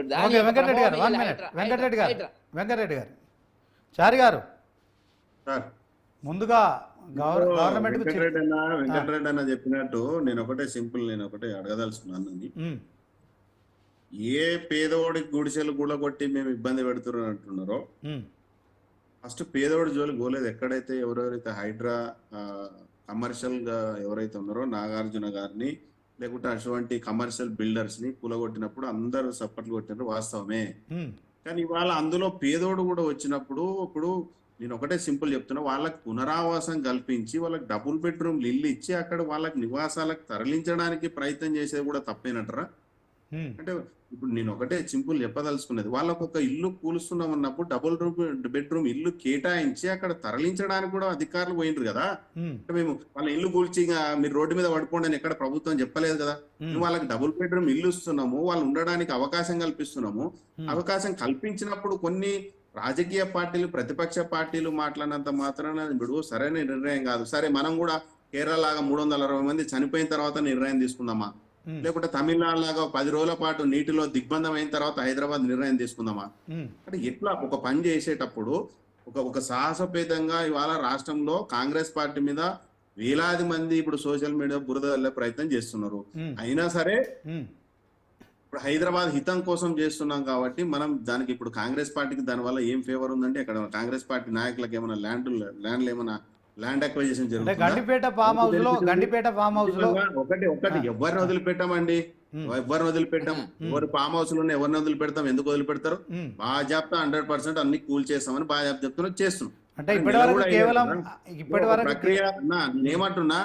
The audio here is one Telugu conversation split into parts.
చేస్తున్నాడు. ఓకే వెంకటరెడ్డి గారు 1 మినిట్. వెంకటరెడ్డి గారు చారి గారు సార్ ముందుగా గవర్నమెంట్ వెంకటరెడ్డి అన్న చెప్పినట్టు నేను ఒకటే అడగదలుచుకున్నాను. ఏ పేదోడికి గుడిసెలు కూడగొట్టి మేము ఇబ్బంది పెడుతున్నాం అంటున్నారో ఫస్ట్ పేదోడి జోలికి పోలేదు. ఎక్కడైతే ఎవరెవరైతే హైడ్రా కమర్షియల్ గా ఎవరైతే ఉన్నారో నాగార్జున గారిని లేకుంటే అటువంటి కమర్షియల్ బిల్డర్స్ ని కూలగొట్టినప్పుడు అందరూ సప్పట్లు కొట్టినారు, వాస్తవమే. కానీ ఇవాళ అందులో పేదోడు కూడా వచ్చినప్పుడు ఇప్పుడు నేను ఒకటే సింపుల్ చెప్తున్నా, వాళ్ళకి పునరావాసం కల్పించి వాళ్ళకి డబుల్ బెడ్రూమ్లు ఇల్లు ఇచ్చి అక్కడ వాళ్ళకి నివాసాలకు తరలించడానికి ప్రయత్నం చేసేది కూడా తప్పేనట్రా? అంటే ఇప్పుడు నేను ఒకటే సింపుల్ చెప్పదలుచుకున్నది, వాళ్ళకు ఒక ఇల్లు కూలుస్తున్నాం అన్నప్పుడు డబుల్ బెడ్రూమ్ ఇల్లు కేటాయించి అక్కడ తరలించడానికి కూడా అధికారులు పోయిండ్రు కదా. అంటే మేము వాళ్ళ ఇల్లు కూల్చి మీరు రోడ్డు మీద పడిపోండి అని ఎక్కడ ప్రభుత్వం చెప్పలేదు కదా. వాళ్ళకి డబుల్ బెడ్రూమ్ ఇల్లు ఇస్తున్నాము, వాళ్ళు ఉండడానికి అవకాశం కల్పిస్తున్నాము. అవకాశం కల్పించినప్పుడు కొన్ని రాజకీయ పార్టీలు ప్రతిపక్ష పార్టీలు మాట్లాడినంత మాత్రాన ఇప్పుడు సరైన నిర్ణయం కాదు. సరే మనం కూడా కేరళ లాగా 360 మంది చనిపోయిన తర్వాత నిర్ణయం తీసుకుందామా, లేకుంటే తమిళనాడు లాగా 10 రోజుల పాటు నీటిలో దిగ్బంధం అయిన తర్వాత హైదరాబాద్ నిర్ణయం తీసుకుందామా? అంటే ఎట్లా ఒక పని చేసేటప్పుడు ఒక సాహసోపేతంగా ఇవాళ రాష్ట్రంలో కాంగ్రెస్ పార్టీ మీద వేలాది మంది ఇప్పుడు సోషల్ మీడియా బురద వెళ్ళే ప్రయత్నం చేస్తున్నారు. అయినా సరే ఇప్పుడు హైదరాబాద్ హితం కోసం చేస్తున్నాం కాబట్టి మనం దానికి ఇప్పుడు కాంగ్రెస్ పార్టీకి దాని వల్ల ఏం ఫేవర్ ఉందంటే ఇక్కడ కాంగ్రెస్ పార్టీ నాయకులకు ఏమైనా ల్యాండ్లు ఏమైనా ల్యాండ్ అక్విజిషన్ జరుగుతుంది. గండిపేట ఫామ్ హౌస్ లో ఒకటి ఎవరిని వదిలిపెట్టామండి, ఎవరిని వదిలిపెట్టాం? ఎవరు ఫామ్ హౌస్ లో ఎవరిని వదిలిపెడతాం? ఎందుకు వదిలిపెడతారు? బాగా చెప్తా 100% అన్ని కూల్ చేస్తామని బాగా చెప్తున్నారు, చేస్తున్నాం. అంటే ఇప్పటి వరకు ప్రక్రియ నేనేమంటున్నా,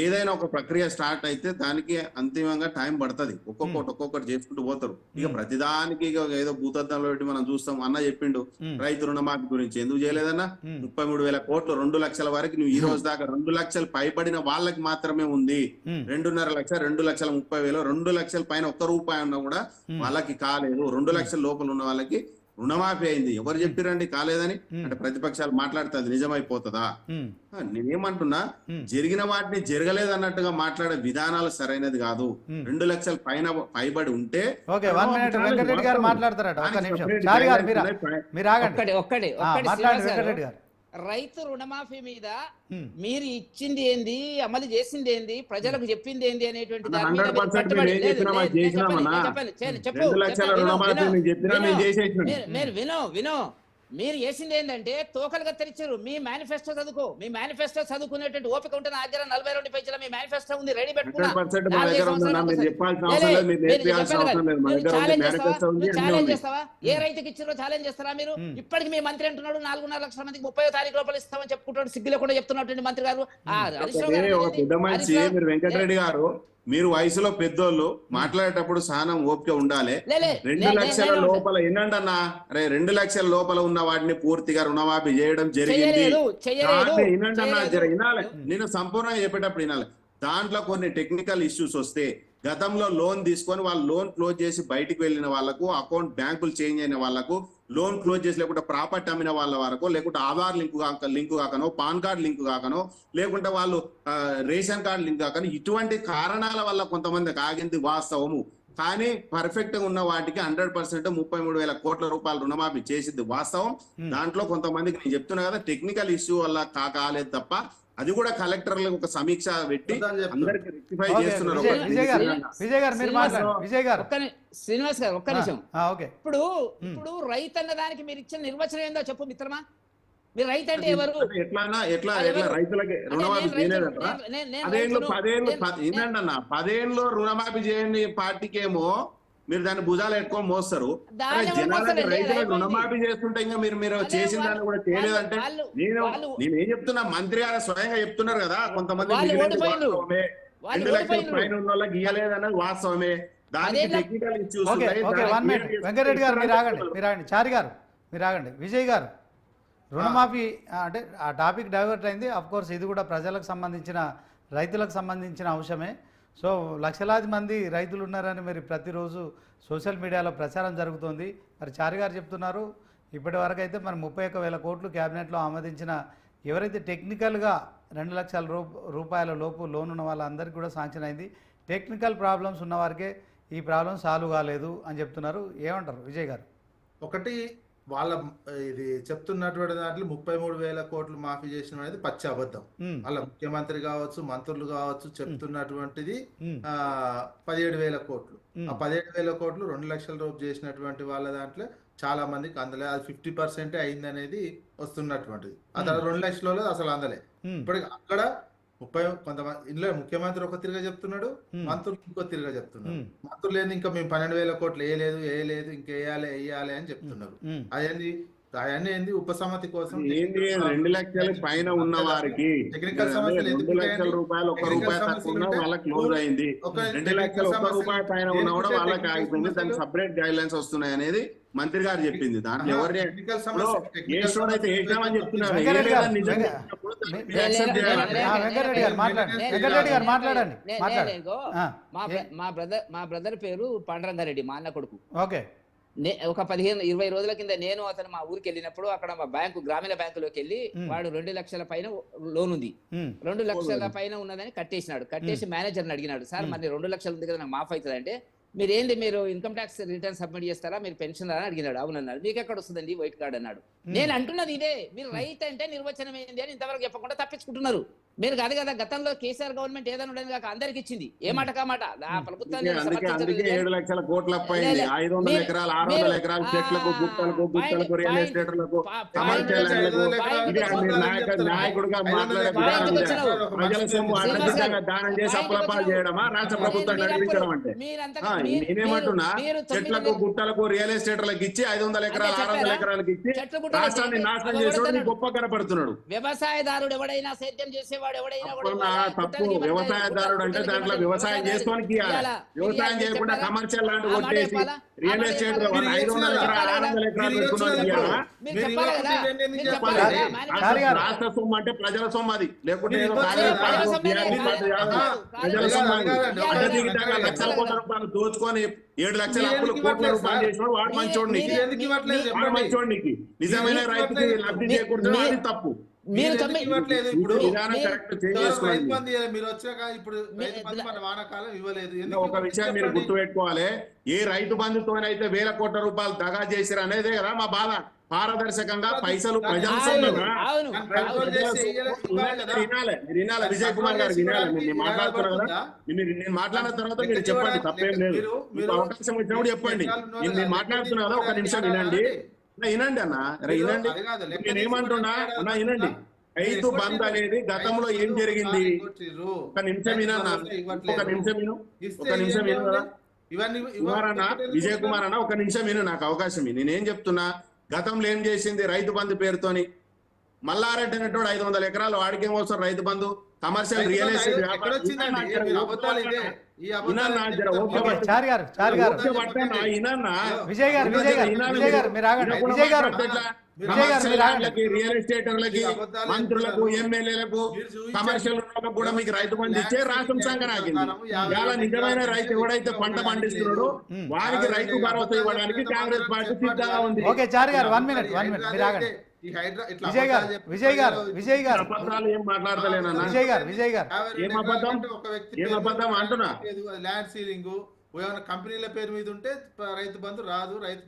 ఏదైనా ఒక ప్రక్రియ స్టార్ట్ అయితే దానికి అంతిమంగా టైం పడుతుంది. ఒక్కొక్కటి చేసుకుంటూ పోతారు. ఇక ప్రతిదానికి ఏదో భూతత్వంలో పెట్టి మనం చూస్తాం. అన్న చెప్పిండు రైతు రుణమాఫీ గురించి, ఎందుకు చేయలేదన్నా? 33,000 కోట్లు 2 లక్షల వరకు నువ్వు ఈ రోజు దాకా 2 లక్షలు పైబడిన వాళ్ళకి మాత్రమే ఉంది. 2.5 లక్షలు 2,30,000 2 లక్షల పైన ఒక్క రూపాయి ఉన్నా కూడా వాళ్ళకి కాలేదు. 2 లక్షల లోపల ఉన్న వాళ్ళకి రుణమాఫీ అయింది. ఎవరు చెప్పిరండి కాలేదని? అంటే ప్రతిపక్షాలు మాట్లాడితే అది నిజమైపోతుందా? నేనేమంటున్నా, జరిగిన వాటిని జరగలేదు అన్నట్టుగా మాట్లాడే విధానాలు సరైనది కాదు. 2 లక్షల పైబడి ఉంటే రైతు రుణమాఫీ మీద మీరు ఇచ్చింది ఏంది, అమలు చేసింది ఏంది, ప్రజలకు చెప్పింది ఏంది అనేటువంటి వినో మీరు చేసింది ఏంటంటే తోకలుగా తెరిచారు. మీ మేనిఫెస్టో చదువుకో, మీ మేనిఫెస్టో చదువుకునేటువంటి ఓపిక ఉంటే నా దగ్గర 42 పేజీల మీ మేనిఫెస్టో ఉంది, రెడీ పెట్టుకున్నా. ఛాలెంజ్ చేస్తావా? ఏ రైతుకి ఇచ్చారో ఛాలెంజ్ చేస్తారా మీరు? ఇప్పటికి మీ మంత్రి అంటున్నాడు 4.5 లక్షల మందికి 30వ తారీఖు లోపల ఇస్తామని చెప్పుకుంటాడు. సిగ్గులో కూడా చెప్తున్నటువంటి మంత్రి గారు వెంకటరెడ్డి గారు, మీరు వయసులో పెద్దోళ్ళు, మాట్లాడేటప్పుడు సహనం ఓపిక ఉండాలి. 2 లక్షల లోపల ఏంటంటే అన్న, 2 లక్షల లోపల ఉన్న వాటిని పూర్తిగా రుణమాఫీ చేయడం జరిగింది. వినాలి, నేను సంపూర్ణంగా చెప్పేటప్పుడు వినాలి. దాంట్లో కొన్ని టెక్నికల్ ఇష్యూస్ వస్తే గతంలో లోన్ తీసుకొని వాళ్ళు లోన్ క్లోజ్ చేసి బయటికి వెళ్ళిన వాళ్ళకు, అకౌంట్ బ్యాంకులు చేంజ్ అయిన వాళ్ళకు, లోన్ క్లోజ్ చేసి లేకుంటే ప్రాపర్టీ అమ్మిన వాళ్ళ వరకు, లేకుంటే ఆధార్ లింకు కాకనో, పాన్ కార్డు లింకు కాకనో, లేకుంటే వాళ్ళు రేషన్ కార్డు లింక్ కాకనో, ఇటువంటి కారణాల వల్ల కొంతమంది ఆగింది వాస్తవము. కానీ పర్ఫెక్ట్ గా ఉన్న వాటికి 100% 33,000 కోట్ల రూపాయలు రుణమాఫీ చేసింది వాస్తవం. దాంట్లో కొంతమందికి నేను చెప్తున్నా కదా, టెక్నికల్ ఇష్యూ వల్ల కాలేదు తప్ప అది కూడా కలెక్టర్లకు ఒక సమీక్ష పెట్టి అందరికి రెక్టిఫై చేస్తున్నారు. శ్రీనివాస్ గారు ఒక్క నిమిషం. ఇప్పుడు రైతు అన్న దానికి మీరు ఇచ్చిన నిర్వచనం ఏందో చెప్పు మిత్రమా. మీరు రైతు అంటే ఎవరు? ఎట్లా రైతులకి రుణమాఫీ చేయలేదట? 10 రుణమాఫీ చేయని పార్టీకేమో మీరు దాన్ని భుజాలు పెట్టుకొని మోస్తారు. జనాలకి రైతులకు రుణమాఫీ చేస్తుంటే ఇంకా మీరు చేసిన దాన్ని కూడా చేయలేదంటే నేనేం చెప్తున్నా, మంత్రి గారు స్వయంగా చెప్తున్నారు కదా, కొంతమంది 2 లక్షల పైన ఉన్న వాళ్ళకి ఇయ్యలేదన్నది వాస్తవమే. దానికి టెక్నికల్ ఇష్యూస్. వెంకటరెడ్డి గారు మీరు ఆగండి, చారి గారు మీరు ఆగండి. విజయ్ గారు, రుణమాఫీ అంటే ఆ టాపిక్ డైవర్ట్ అయింది. అఫ్ కోర్స్ ఇది కూడా ప్రజలకు సంబంధించిన, రైతులకు సంబంధించిన అంశమే. సో లక్షలాది మంది రైతులు ఉన్నారని మరి ప్రతిరోజు సోషల్ మీడియాలో ప్రచారం జరుగుతోంది. మరి చారి గారు చెప్తున్నారు ఇప్పటి వరకు అయితే మరి 31,000 కోట్లు క్యాబినెట్లో ఆమోదించిన, ఎవరైతే టెక్నికల్గా 2 లక్షల రూపాయల లోపు లోన్ ఉన్న వాళ్ళందరికీ కూడా శాంక్షన్ అయింది. టెక్నికల్ ప్రాబ్లమ్స్ ఉన్న వారికే ఈ ప్రాబ్లం సాల్వ్ కాలేదు అని చెప్తున్నారు. ఏమంటారు విజయ్ గారు? ఒకటి వాళ్ళ ఇది చెప్తున్నటువంటి దాంట్లో 33,000 కోట్లు మాఫీ చేసిన అనేది పచ్చి అబద్ధం. వాళ్ళ ముఖ్యమంత్రి కావచ్చు, మంత్రులు కావచ్చు చెప్తున్నటువంటిది 17,000 కోట్లు. ఆ 17,000 కోట్లు 2 లక్షల రూపాయలు చేసినటువంటి వాళ్ళ దాంట్లో చాలా మందికి అందలే. అది 50% అయింది అనేది వస్తున్నటువంటిది. ఆ తర్వాత 2 లక్షల అసలు అందలే. ఇప్పటికి అక్కడ కొంతమంది ఇందులో ముఖ్యమంత్రి ఒక తిరిగా చెప్తున్నాడు, మంత్రులు ఇంకో తిరిగా చెప్తున్నారు. మంత్రులు ఏంది ఇంకా మేము 12,000 కోట్లు వేయలేదు ఇంకేయాలి అని చెప్తున్నారు. అవన్నీ ఏంది ఉపసమ్మతి కోసం 2 లక్షల పైన ఉన్న వారికి టెక్నికల్ సమస్యలు 2 లక్షల రూపాయలు ఒక్క రూపాయి తక్కువ ఉన్నా వాళ్ళకి క్లోజ్ అయింది. 2 లక్షలు ఒక్క రూపాయి పైన ఉన్నా కూడా వాళ్ళకి ఆగిపోయింది. దానికి సపరేట్ గైడ్ లైన్స్ వస్తున్నాయి అనేది మంత్రి గారు చెప్పింది. దాంట్లో ఎవరిని అయితే వేసామని చెప్తున్నారు. మా బ్రదర్ పేరు పాండురంగారెడ్డి, మా అన్న కొడుకు. ఓకే. ఒక 15-20 రోజుల కింద నేను అతను మా ఊరికి వెళ్ళినప్పుడు అక్కడ మా గ్రామీణ బ్యాంకులోకి వెళ్ళి వాడు 2 లక్షల పైన లోన్ ఉంది, 2 లక్షల పైన ఉన్నదని కట్టేసినాడు. కట్టేసి మేనేజర్ని అడిగినాడు, సార్ మరి 2 లక్షలు ఉంది కదా నాకు మాఫ్ అవుతుంది అంటే, మీరు ఇన్కమ్ ట్యాక్స్ రిటర్న్ సబ్మిట్ చేస్తారా, మీరు పెన్షన్ అని అడిగినాడు. అవునన్నాడు. మీకు ఎక్కడ వస్తుందండి వైట్ కార్డ్ అన్నాడు. నేను అంటున్నది ఇదే, మీరు రైట్ అంటే నిర్వచనం ఏంది అని ఇంతవరకు చెప్పకుండా తప్పించుకుంటున్నారు. మీరు కాదు కదా, గతంలో కేసీఆర్ గవర్నమెంట్ ఏదైనా ఉండేది కాక అందరికి ఇచ్చింది, ఏ మాట కామాట ప్రభుత్వాన్ని 7 లక్షల కోట్ల అప్పయింది. 500 ఎకరాలు 600 ఎకరాలు చెట్లకు గుట్టలకు రియల్ ఎస్టేట్లకు నాయకుడుగా మాట్లాడే ప్రజల సొమ్ము అడ్డంగా దానం చేసి అప్పులపాలు చేయడమా రాష్ట్ర ప్రభుత్వం నడిపించడం అంటే? నేనేమంటున్నా, చెట్లకు గుట్టలకు రియల్ ఎస్టేట్లకు ఇచ్చి 500 ఎకరాలు 600 ఎకరాలకు ఇచ్చి రాష్ట్రాన్ని నాశనం చేసి గొప్ప కనపడుతున్నాడు. వ్యవసాయదారుడు ఎవడైనా సేద్యం చేసేవాడు తప్పు. వ్యవసాయదారుడు అంటే దాంట్లో వ్యవసాయం చేసుకోనికి వ్యవసాయం చేయకుండా కమర్షియల్ ల్యాండ్ కొట్టేసి రియల్ ఎస్టేట్ 500 ఎకరాలు 600 ఎకరాలు పెట్టుకున్నాడు. రాష్ట్ర సొమ్ము అంటే ప్రజల సొమ్ము, అది లేకుంటే ప్రజల సొమ్ము. అడ్డదిగిటంగా లక్షల కోట్ల రూపాయలు దోచుకొని 7 లక్షల అప్పులు కోట్ల రూపాయలు చేసినాడు. వాడు మంచోడు నీకు నిజమైన రైతుకి లబ్ధి చేకూర్చడం అది తప్పు. మీరు వచ్చాక ఇప్పుడు వానాకాలం ఇవ్వలేదు. ఒక విషయం మీరు గుర్తు పెట్టుకోవాలి, ఏ రైతు బంధుతోనైతే 1000 కోట్ల రూపాయలు దగా చేసిరు అనేదే కదా మా బాధ. పారదర్శకంగా పైసలు ప్రజల వినాలి. విజయ్ కుమార్ గారు వినాలి. నేను మాట్లాడుతున్నా కదా, నేను మాట్లాడిన తర్వాత మీరు చెప్పండి, తప్పేం లేదు. అవకాశం వచ్చినప్పుడు చెప్పండి. నేను మాట్లాడుతున్నా కదా, ఒక నిమిషం వినండి అన్న, వినండి. నేనేమంటున్నా అన్న, వినండి. రైతు బంద్ అనేది గతంలో ఏం జరిగింది? ఒక నిమిషం వినన్నా, విజయ్ కుమార్ అన్న, ఒక నిమిషం విను, నాకు అవకాశం. నేనేం చెప్తున్నా, గతంలో ఏం చేసింది రైతు బంధు పేరుతోని? మల్లారెడ్డి అనేటోడు 500 ఎకరాలు, వాడికేం అవసరం Rythu Bandhu? Commercial real estate real ఎస్టేటర్లకి, మంత్రులకు, ఎమ్మెల్యేలకు, కమర్షియల్ కూడా మీకు రైతు బంధు ఇచ్చే రాష్ట్రం సంకనాకింది. ఇలా నిజమైన రైతు ఎవడైతే పంట పండిస్తున్నాడో వారికి రైతు భరోసా ఇవ్వడానికి కాంగ్రెస్ పార్టీ సిద్ధంగా ఉంది. విజయ్ గారు ఏం మాట్లాడతలేనన్నా. ఏం అబద్ధం అంటున్నా? ల్యాండ్ సీలింగ్ ఏమైనా కంపెనీల పేరు మీద ఉంటే రైతు బంధు రాదు, రైతు